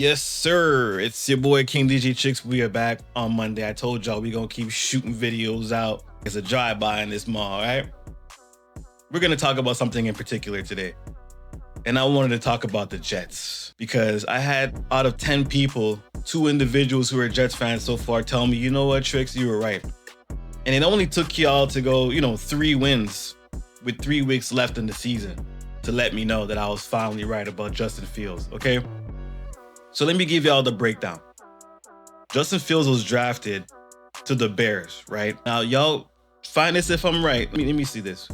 Yes, sir. It's your boy King DJ Chicks. We are back on Monday. I told y'all we gonna keep shooting videos out. It's a drive-by in this mall, right? We're gonna talk about something in particular today. And I wanted to talk about the Jets because I had out of 10 people, 2 individuals who are Jets fans so far tell me, you know what, Tricks, you were right. And it only took y'all to go, 3 wins with 3 weeks left in the season to let me know that I was finally right about Justin Fields, okay? So let me give y'all the breakdown. Justin Fields was drafted to the Bears, right? Now, y'all find this if I'm right. Let me see this.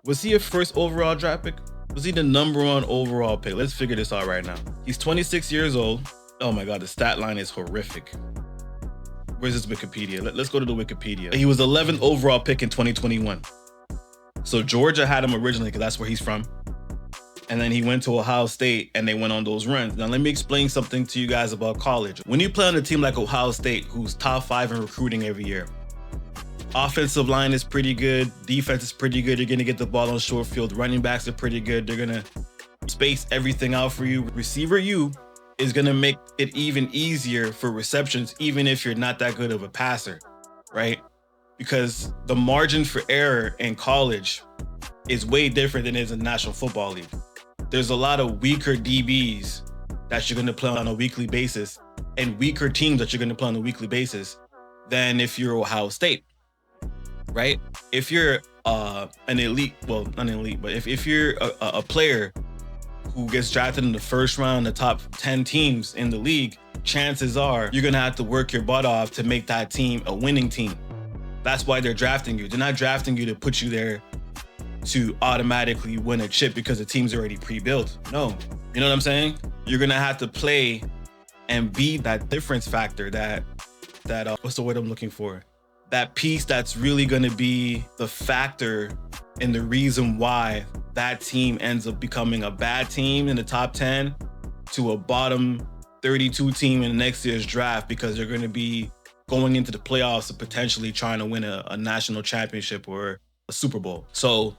Was he a first overall draft pick? Was he the number 1 overall pick? Let's figure this out right now. He's 26 years old. Oh my God, the stat line is horrific. Where's this Wikipedia? Let's go to the Wikipedia. He was 11th overall pick in 2021. So Georgia had him originally because that's where he's from. And then he went to Ohio State and they went on those runs. Now, let me explain something to you guys about college. When you play on a team like Ohio State, who's top 5 in recruiting every year, offensive line is pretty good. Defense is pretty good. You're going to get the ball on short field. Running backs are pretty good. They're going to space everything out for you. Receiver U is going to make it even easier for receptions, even if you're not that good of a passer, right? Because the margin for error in college is way different than it is in the National Football League. There's a lot of weaker DBs that you're going to play on a weekly basis and weaker teams that you're going to play on a weekly basis than if you're Ohio State, right? If you're an elite, well, not an elite, but if you're a player who gets drafted in the first round, the top 10 teams in the league, chances are you're going to have to work your butt off to make that team a winning team. That's why they're drafting you. They're not drafting you to put you there to automatically win a chip because the team's already pre-built. No, you know what I'm saying? You're gonna have to play and be that difference factor, that what's the word I'm looking for? That piece that's really gonna be the factor and the reason why that team ends up becoming a bad team in the top 10 to a bottom 32 team in the next year's draft, because they're gonna be going into the playoffs and potentially trying to win a national championship or a Super Bowl. So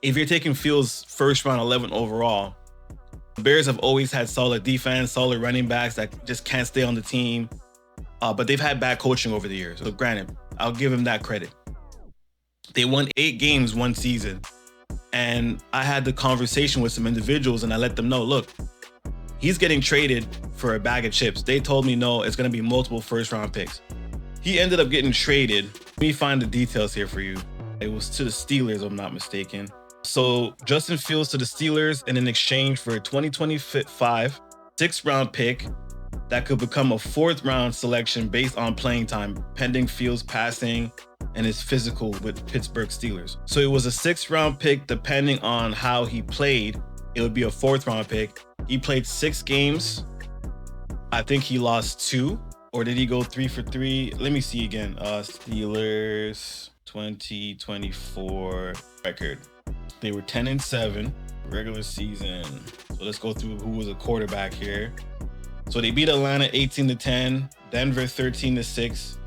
if you're taking Fields first round 11 overall, the Bears have always had solid defense, solid running backs that just can't stay on the team. But they've had bad coaching over the years. So granted, I'll give him that credit. They won 8 games one season. And I had the conversation with some individuals and I let them know, look, he's getting traded for a bag of chips. They told me, no, it's going to be multiple first round picks. He ended up getting traded. Let me find the details here for you. It was to the Steelers, if I'm not mistaken. So Justin Fields to the Steelers, and in exchange for a 2025 6th round pick that could become a 4th round selection based on playing time, pending Fields passing and his physical with Pittsburgh Steelers. So it was a 6th round pick depending on how he played. It would be a 4th round pick. He played 6 games. I think he lost 2, or did he go 3 for 3? Let me see again. Steelers 2024 record. They were 10-7 regular season. So let's go through who was a quarterback here. So they beat Atlanta 18-10, Denver 13-6,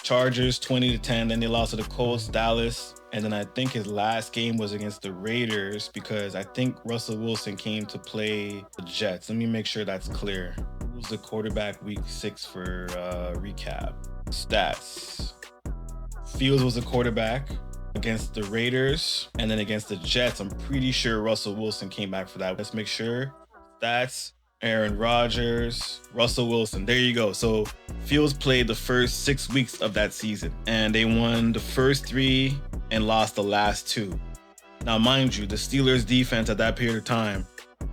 Chargers 20-10. Then they lost to the Colts, Dallas, and then I think his last game was against the Raiders because I think Russell Wilson came to play the Jets. Let me make sure that's clear. Who was the quarterback week 6 for recap? Stats. Fields was the quarterback against the Raiders and then against the Jets. I'm pretty sure Russell Wilson came back for that. Let's make sure. Stats, Aaron Rodgers, Russell Wilson. There you go. So Fields played the first 6 weeks of that season and they won the first 3 and lost the last 2. Now, mind you, the Steelers defense at that period of time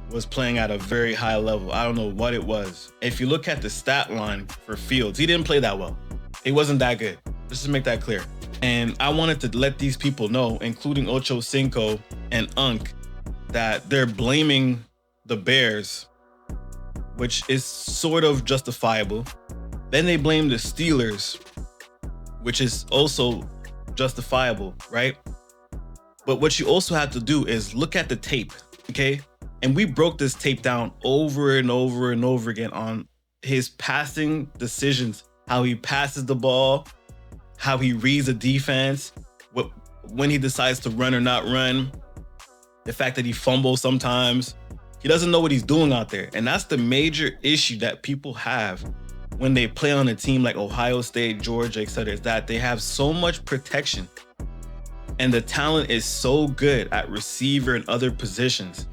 was playing at a very high level. I don't know what it was. If you look at the stat line for Fields, he didn't play that well. It wasn't that good. Just to make that clear. And I wanted to let these people know, including Ocho Cinco and Unk, that they're blaming the Bears, which is sort of justifiable. Then they blame the Steelers, which is also justifiable, right? But what you also have to do is look at the tape, okay? And we broke this tape down over and over and over again on his passing decisions, how he passes the ball, how he reads the defense, when he decides to run or not run, the fact that he fumbles sometimes, He doesn't know what he's doing out there. And that's the major issue that people have when they play on a team like Ohio State, Georgia, etc., is that they have so much protection. And the talent is so good at receiver and other positions,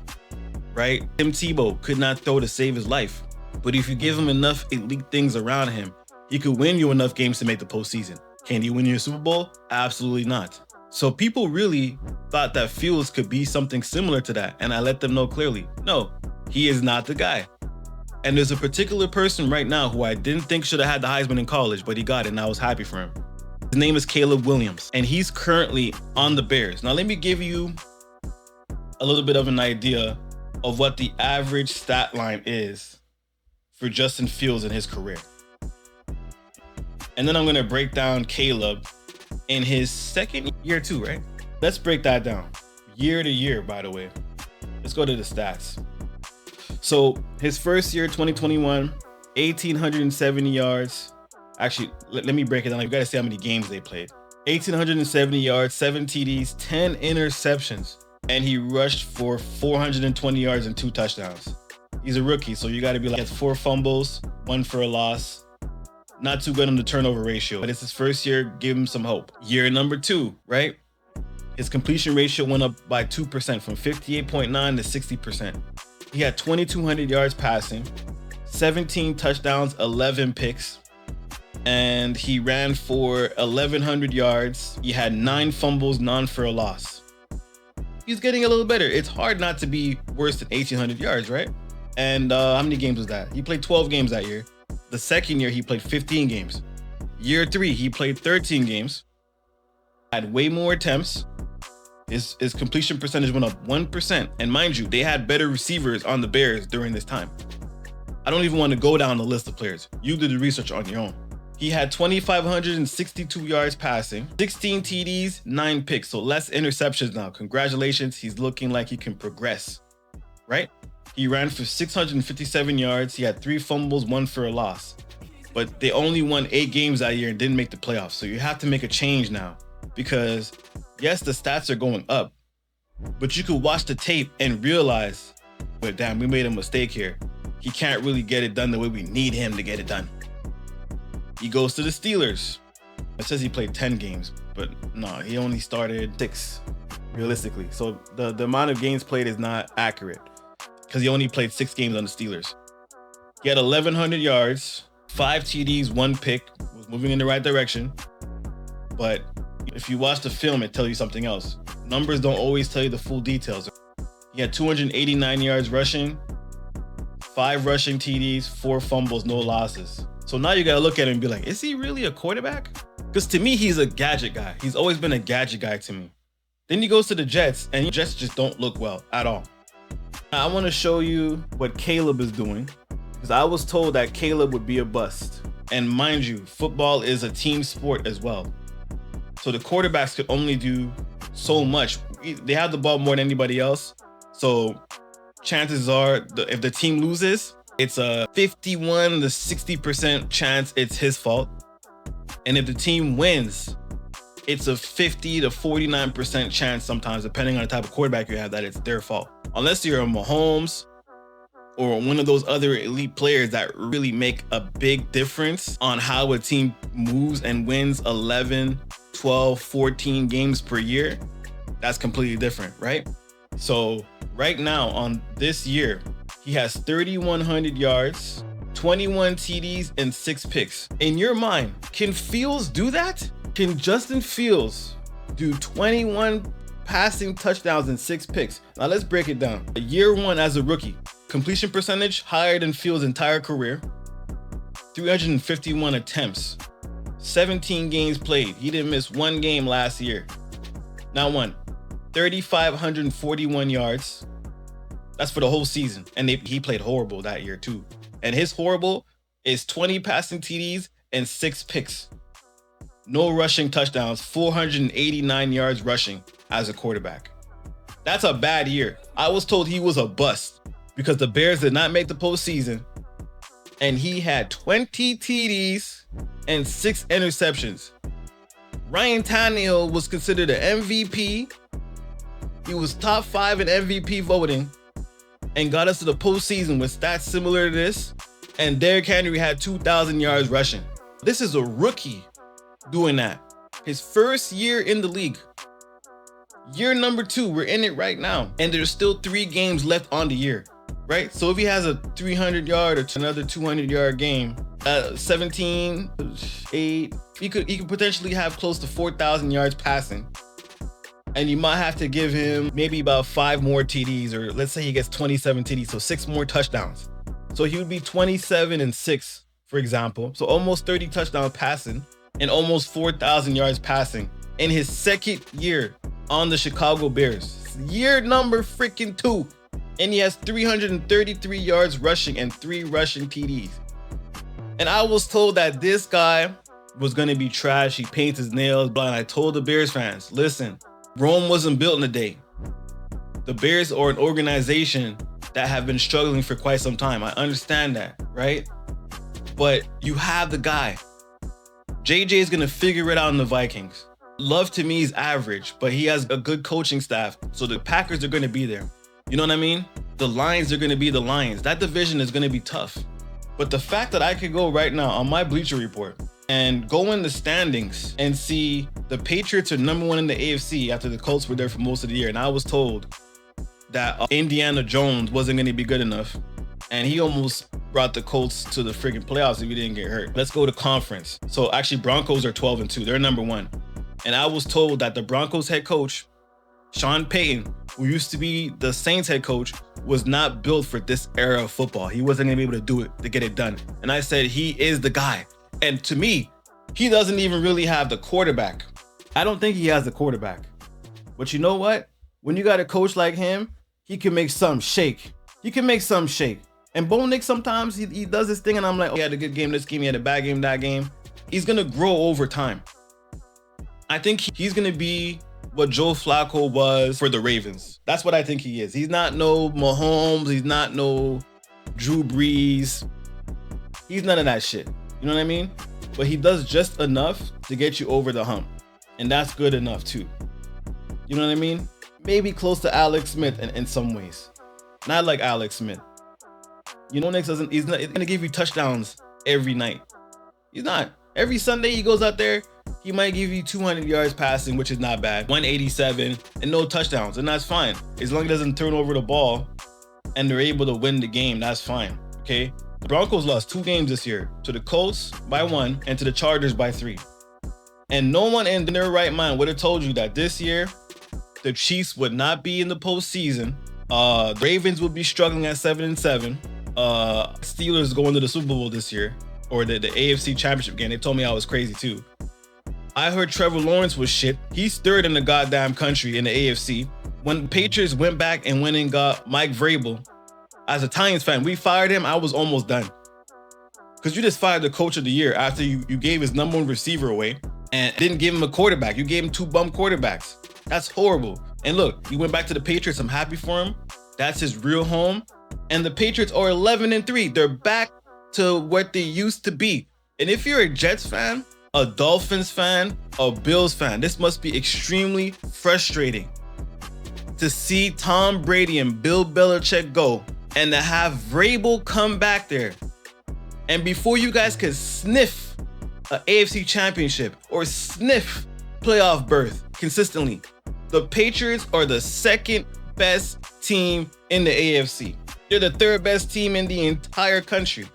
right? Tim Tebow could not throw to save his life. But if you give him enough elite things around him, he could win you enough games to make the postseason. Can he win you a Super Bowl? Absolutely not. So people really thought that Fields could be something similar to that. And I let them know clearly, no, he is not the guy. And there's a particular person right now who I didn't think should have had the Heisman in college, but he got it and I was happy for him. His name is Caleb Williams, and he's currently on the Bears. Now let me give you a little bit of an idea of what the average stat line is for Justin Fields in his career. And then I'm gonna break down Caleb in his second year too, right? Let's break that down. Year to year, by the way. Let's go to the stats. So his first year, 2021, 1,870 yards. Actually, let me break it down. You gotta see how many games they played. 1,870 yards, 7 TDs, 10 interceptions. And he rushed for 420 yards and 2 touchdowns. He's a rookie, so you gotta be like, 4 fumbles, 1 for a loss. Not too good on the turnover ratio, but it's his first year, give him some hope. Year number 2, right? His completion ratio went up by 2% from 58.9 to 60%. He had 2,200 yards passing, 17 touchdowns, 11 picks, and he ran for 1,100 yards. He had 9 fumbles, none for a loss. He's getting a little better. It's hard not to be worse than 1,800 yards, right? And how many games was that? He played 12 games that year. The second year, he played 15 games. Year 3, he played 13 games. Had way more attempts. His completion percentage went up 1%. And mind you, they had better receivers on the Bears during this time. I don't even want to go down the list of players. You did the research on your own. He had 2,562 yards passing, 16 TDs, 9 picks. So less interceptions now. Congratulations. He's looking like he can progress, right? He ran for 657 yards. He had 3 fumbles, 1 for a loss. But they only won 8 games that year and didn't make the playoffs. So you have to make a change now. Because yes, the stats are going up, but you could watch the tape and realize, but damn, we made a mistake here. He can't really get it done the way we need him to get it done. He goes to the Steelers. It says he played 10 games, but no, he only started 6 realistically. So the amount of games played is not accurate because he only played 6 games on the Steelers. He had 1,100 yards, 5 TDs, 1 pick, was moving in the right direction. But if you watch the film, it tells you something else. Numbers don't always tell you the full details. He had 289 yards rushing, 5 rushing TDs, 4 fumbles, no losses. So now you gotta look at him and be like, is he really a quarterback? Because to me, he's a gadget guy. He's always been a gadget guy to me. Then he goes to the Jets, and the Jets just don't look well at all. Now, I wanna show you what Caleb is doing, because I was told that Caleb would be a bust. And mind you, football is a team sport as well. So the quarterbacks could only do so much. They have the ball more than anybody else. So chances are, if the team loses, it's a 51 to 60% chance it's his fault. And if the team wins, it's a 50 to 49% chance sometimes, depending on the type of quarterback you have, that it's their fault. Unless you're a Mahomes or one of those other elite players that really make a big difference on how a team moves and wins 11, 12, 14 games per year, that's completely different, right? So right now on this year, he has 3,100 yards, 21 TDs, and 6 picks. In your mind, can Fields do that? Can Justin Fields do 21 passing touchdowns and 6 picks? Now let's break it down. Year 1 as a rookie, completion percentage higher than Fields' entire career, 351 attempts, 17 games played. He didn't miss 1 game last year. Not one. 3,541 yards. That's for the whole season. And he played horrible that year too. And his horrible is 20 passing TDs and 6 picks. No rushing touchdowns, 489 yards rushing as a quarterback. That's a bad year. I was told he was a bust because the Bears did not make the postseason. And he had 20 TDs and 6 interceptions. Ryan Tannehill was considered an MVP. He was top 5 in MVP voting. and got us to the postseason with stats similar to this, and Derrick Henry had 2,000 yards rushing. This is a rookie doing that. His first year in the league. Year number 2, we're in it right now. And there's still 3 games left on the year, right? So if he has a 300-yard or another 200-yard game, 17, 8, he could potentially have close to 4,000 yards passing. And you might have to give him maybe about 5 more TDs, or let's say he gets 27 TDs, so 6 more touchdowns. So he would be 27-6, for example. So almost 30 touchdowns passing and almost 4,000 yards passing in his second year on the Chicago Bears. Year number freaking 2. And he has 333 yards rushing and 3 rushing TDs. And I was told that this guy was going to be trash. He paints his nails blind. I told the Bears fans, listen, Rome wasn't built in a day. The Bears are an organization that have been struggling for quite some time. I understand that, right? But you have the guy. JJ is going to figure it out in the Vikings. Love to me is average, but he has a good coaching staff. So the Packers are going to be there. You know what I mean? The Lions are going to be the Lions. That division is going to be tough. But the fact that I could go right now on my Bleacher Report and go in the standings and see the Patriots are number 1 in the AFC after the Colts were there for most of the year. And I was told that Indiana Jones wasn't going to be good enough. And he almost brought the Colts to the freaking playoffs if he didn't get hurt. Let's go to conference. So actually Broncos are 12-2. They're number 1. And I was told that the Broncos head coach, Sean Payton, who used to be the Saints head coach, was not built for this era of football. He wasn't gonna be able to do it, to get it done. And I said, he is the guy. And to me, he doesn't even really have the quarterback. I don't think he has the quarterback. But you know what? When you got a coach like him, he can make something shake. He can make something shake. And Bo Nix, sometimes he does this thing and I'm like, oh, he had a good game this game, he had a bad game that game. He's gonna grow over time. I think he's gonna be what Joe Flacco was for the Ravens. That's what I think he is. He's not no Mahomes. He's not no Drew Brees. He's none of that shit. You know what I mean? But he does just enough to get you over the hump. And that's good enough too. You know what I mean? Maybe close to Alex Smith in some ways. Not like Alex Smith. You know, he's not gonna give you touchdowns every night. He's not. Every Sunday he goes out there, he might give you 200 yards passing, which is not bad. 187 and no touchdowns, and that's fine. As long as he doesn't turn over the ball and they're able to win the game, that's fine, okay? The Broncos lost 2 games this year, to the Colts by 1 and to the Chargers by 3. And no one in their right mind would have told you that this year, the Chiefs would not be in the postseason. The Ravens would be struggling at 7-7. Steelers going to the Super Bowl this year, or the AFC Championship game. They told me I was crazy too. I heard Trevor Lawrence was shit. He's 3rd in the goddamn country in the AFC. When the Patriots went back and went and got Mike Vrabel, as a Titans fan, we fired him. I was almost done. Because you just fired the coach of the year after you gave his number 1 receiver away and didn't give him a quarterback. You gave him 2 bum quarterbacks. That's horrible. And look, he went back to the Patriots. I'm happy for him. That's his real home. And the Patriots are 11-3. They're back to what they used to be. And if you're a Jets fan, a Dolphins fan, a Bills fan, this must be extremely frustrating to see Tom Brady and Bill Belichick go and to have Vrabel come back there. And before you guys could sniff an AFC championship or sniff playoff berth consistently, the Patriots are the 2nd best team in the AFC. They're the 3rd best team in the entire country.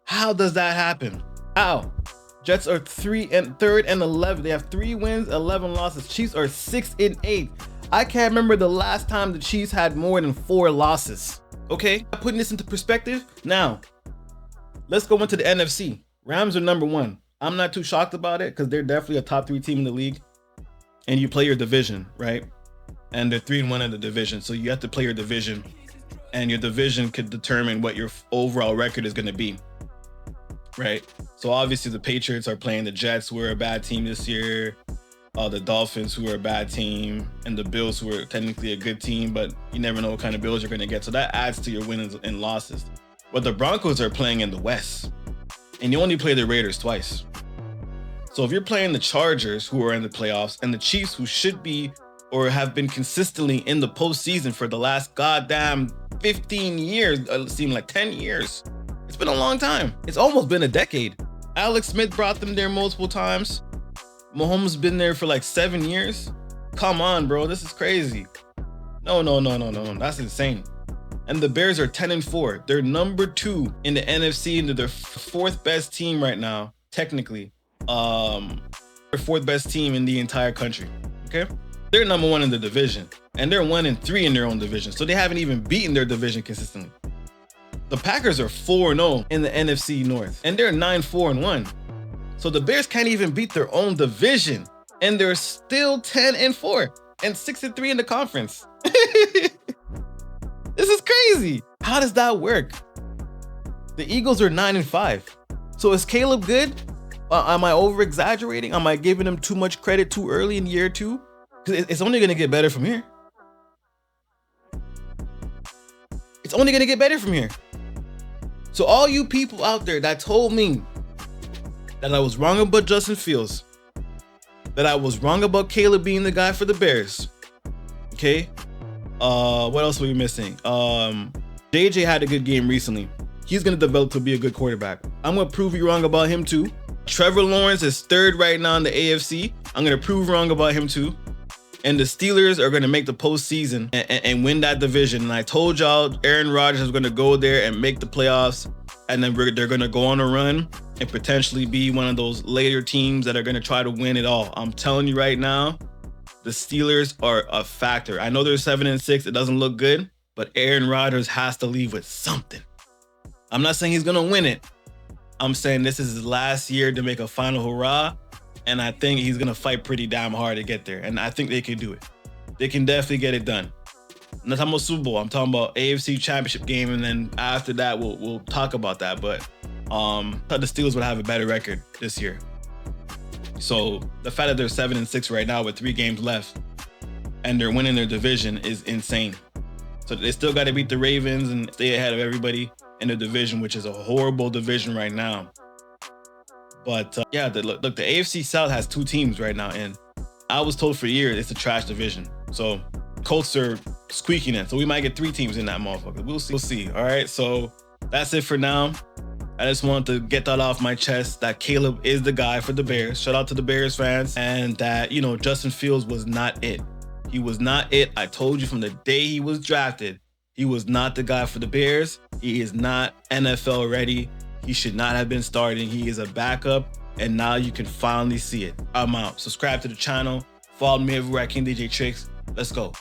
How does that happen? How? Jets are 3rd and 11. They have 3 wins, 11 losses. Chiefs are 6-8. I can't remember the last time the Chiefs had more than 4 losses. Okay, putting this into perspective. Now, let's go into the NFC. Rams are number 1. I'm not too shocked about it because they're definitely a top 3 team in the league. And you play your division, right? And they're 3-1 in the division. So you have to play your division. And your division could determine what your overall record is going to be. Right? So obviously the Patriots are playing the Jets, who are a bad team this year. The Dolphins, who are a bad team. And the Bills, who are technically a good team, but you never know what kind of Bills you're going to get. So that adds to your wins and losses. But the Broncos are playing in the West. And you only play the Raiders twice. So if you're playing the Chargers, who are in the playoffs, and the Chiefs, who should be or have been consistently in the postseason for the last goddamn 15 years. It seemed like 10 years. It's been a long time. It's almost been a decade. Alex Smith brought them there multiple times. Mahomes been there for like 7 years. Come on, bro. This is crazy. No. That's insane. And the Bears are 10-4. They're number 2 in the NFC, and they're the 4th best team right now, technically. They're 4th best team in the entire country. Okay? They're number 1 in the division, and they're 1-3 in their own division. So they haven't even beaten their division consistently. The Packers are 4-0 in the NFC North, and they're 9-4-1. So the Bears can't even beat their own division, and they're still 10-4 and 6-3 in the conference. This is crazy. How does that work? The Eagles are 9-5. So is Caleb good? Am I over exaggerating? Am I giving him too much credit too early in year 2? Because it's only going to get better from here. It's only going to get better from here. So all you people out there that told me that I was wrong about Justin Fields, that I was wrong about Caleb being the guy for the Bears, okay? What else were we missing? JJ had a good game recently. He's going to develop to be a good quarterback. I'm going to prove you wrong about him too. Trevor Lawrence is 3rd right now in the AFC. I'm going to prove wrong about him too. And the Steelers are going to make the postseason and win that division. And I told y'all Aaron Rodgers is going to go there and make the playoffs. And then they're going to go on a run and potentially be one of those later teams that are going to try to win it all. I'm telling you right now, the Steelers are a factor. I know they're 7-6. It doesn't look good, but Aaron Rodgers has to leave with something. I'm not saying he's going to win it. I'm saying this is his last year to make a final hurrah. And I think he's going to fight pretty damn hard to get there. And I think they can do it. They can definitely get it done. I'm not talking about Super Bowl. I'm talking about AFC Championship game. And then after that, we'll talk about that. But I thought the Steelers would have a better record this year. So the fact that they're 7-6 right now with 3 games left and they're winning their division is insane. So they still got to beat the Ravens and stay ahead of everybody in the division, which is a horrible division right now. But yeah, look, the AFC South has 2 teams right now, and I was told for years it's a trash division. So Colts are squeaking in, so we might get 3 teams in that motherfucker. We'll see. All right, so that's it for now. I just wanted to get that off my chest that Caleb is the guy for the Bears. Shout out to the Bears fans, and that Justin Fields was not it. He was not it. I told you from the day he was drafted, he was not the guy for the Bears. He is not NFL ready. He should not have been starting. He is a backup, and now you can finally see it. I'm out. Subscribe to the channel. Follow me everywhere at King DJ Tricks. Let's go.